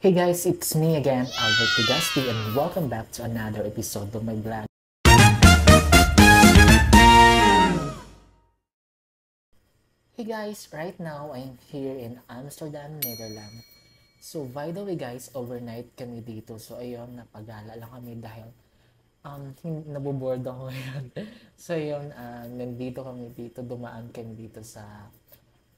Hey guys, it's me again, Albert Pugasti, and welcome back to another episode of my vlog. Hey guys, right now I'm here in Amsterdam, Netherlands. So by the way guys, overnight kami dito. So ayun, napagala lang kami dahil naboboard ako ngayon. So ayun, nandito kami dito, dumaan kami dito sa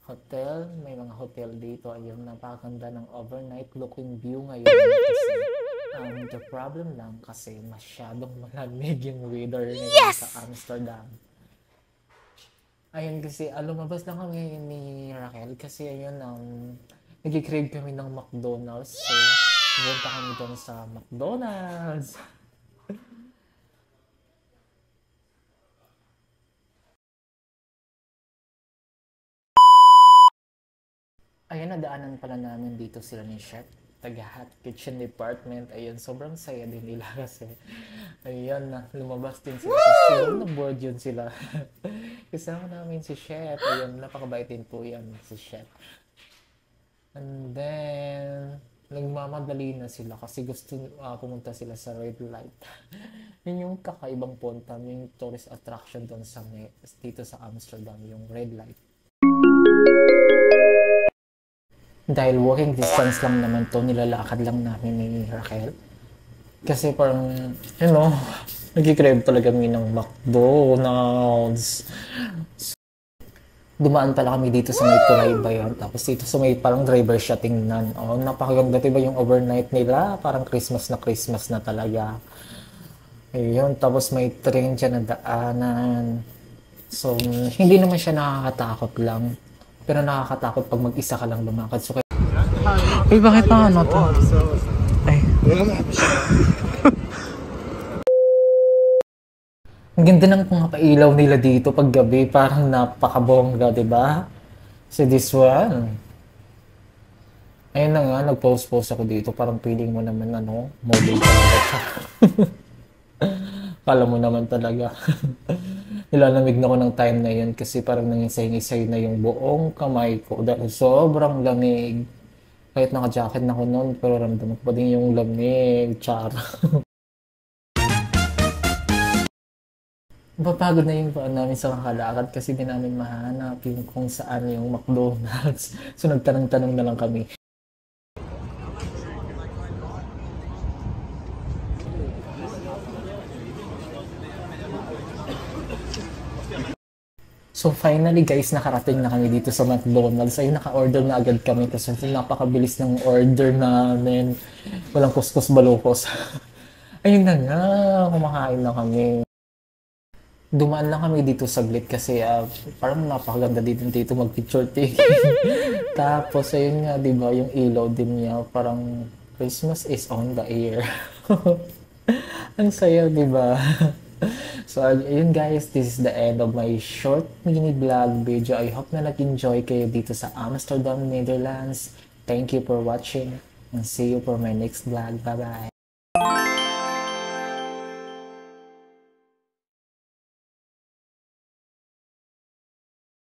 hotel. May mga hotel dito. Ayun, napakaganda ng overnight looking view ngayon. Kasi the problem lang kasi masyadong malamig yung weather ngayon sa Amsterdam. Ayun kasi, lumabas lang kami ni Raquel kasi ayun, nag-crave kami ng McDonald's. So, pumunta kami doon sa McDonald's. Ayun, nadaanan pala namin dito sila ni Chef, taga-hot kitchen department. Ayun, sobrang saya din nila kasi ayun, lumabas din sila sa film, na-board yun sila. Kasama namin si Chef. Ayun, napakabait din po yan si Chef. And then, nagmamadali na sila kasi gusto pumunta sila sa red light. Yun yung kakaibang punta, yung tourist attraction doon sa dito sa Amsterdam, yung red light. Dahil walking distance lang naman to, nilalakad lang namin ni Raquel. Kasi parang, you know, nag-crave talaga kami ng McDonald's. So, dumaan pala kami dito sa may tulay ba yun. Tapos dito sa may parang driver siya tingnan. Oh, napakaganda, diba yung overnight nila? Parang Christmas na talaga. Ayun, tapos may train dyan na daanan. So, hindi naman siya nakakatakot lang. Pero nakakatakot pag mag-isa ka lang lumakad. So, uy, bakit pa ano to? Ay. Ang ganda ng mga pailaw nila dito pag gabi. Parang napakabongga, diba? So, this one. Ayun na nga, nag-post ako dito. Parang feeling mo naman, model talaga. Kala mo naman talaga. Nilalamig na ako ng time na yun kasi parang nangisay-ngisay na yung buong kamay ko dahil sobrang lamig. Kahit naka-jacket na ako noon, pero ramdam ko pa din yung lamig. Char. Napapagod na yung paan namin sa kakalakad kasi di namin mahanap yung kung saan yung McDonald's. So nagtanong-tanong na lang kami. So finally guys, nakarating na kami dito sa McDonald's. Ayun, naka-order na agad kami kasi napakabilis ng order namin. Walang kuskus balukos. Ayun na nga, kumakain na kami. Dumaan lang kami dito saglit kasi parang napakaganda dito mag-picture taking. Tapos ayun nga, di ba, yung ilaw din niya, parang Christmas is on the air. Ang saya, di ba? So, ayun guys, this is the end of my short mini vlog video. I hope na nag-enjoy kayo dito sa Amsterdam, Netherlands. Thank you for watching and see you for my next vlog. Bye-bye!